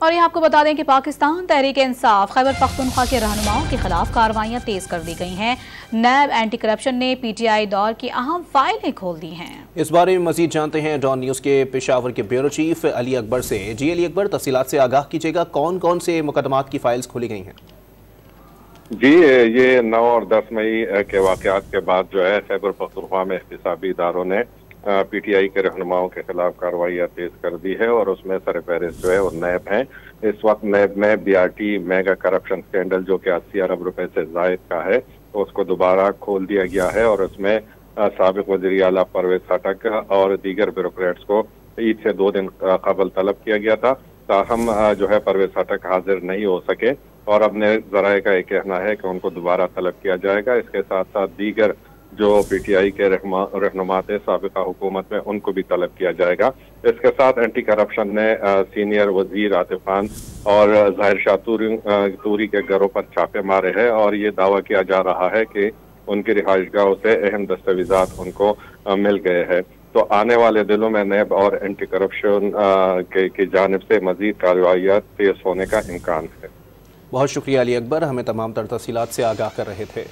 और ये आपको बता दें कि पाकिस्तान तहरीक इंसाफ खैबर पख्तूनख्वा के रहनुमाओं के खिलाफ कार्रवाइयां तेज कर दी गई हैं। नैब एंटी करप्शन ने PTI दौर की अहम फाइलें खोल दी हैं। इस बारे में मजीद जानते हैं डॉन न्यूज के पेशावर के ब्यूरो चीफ अली अकबर से। जी अली अकबर, तफसीलात से आगाह कीजिएगा, कौन कौन से मुकदमात की फाइल्स खोली गई हैं? जी, ये 9 और 10 मई के वाकयात के बाद जो है खैबर पख्तूनख्वा में एहतसाबी इदारों ने PTI के रहनुमाओं के खिलाफ कार्रवाइयाँ तेज कर दी है और उसमें सरफहरिस्त जो है वो नैब है। इस वक्त नैब में BRT मेगा करप्शन स्कैंडल जो कि 80 अरब रुपए से जायद का है, तो उसको दोबारा खोल दिया गया है और उसमें साबिक वज़ीर आला परवेज खटक और दीगर ब्यूरोक्रेट्स को ईद से 2 दिन कबल तलब किया गया था। ताहम जो है परवेज खटक हाजिर नहीं हो सके और अपने ज़राए का ये कहना है कि उनको दोबारा तलब किया जाएगा। इसके साथ साथ दीगर जो PTI के रहनुमा थे साबिका हुकूमत में, उनको भी तलब किया जाएगा। इसके साथ एंटी करप्शन ने सीनियर वजीर आतिफ खान और जाहिर शाह तूरी के घरों पर छापे मारे हैं और ये दावा किया जा रहा है कि उनकी रिहाइशगाहों से अहम दस्तावेजात उनको मिल गए हैं। तो आने वाले दिनों में नैब और एंटी करप्शन की जानिब से मजीद कार्रवाइयाँ तेज होने का इम्कान है। बहुत शुक्रिया अली अकबर, हमें तमाम तर तफसीलात से आगाह कर रहे थे।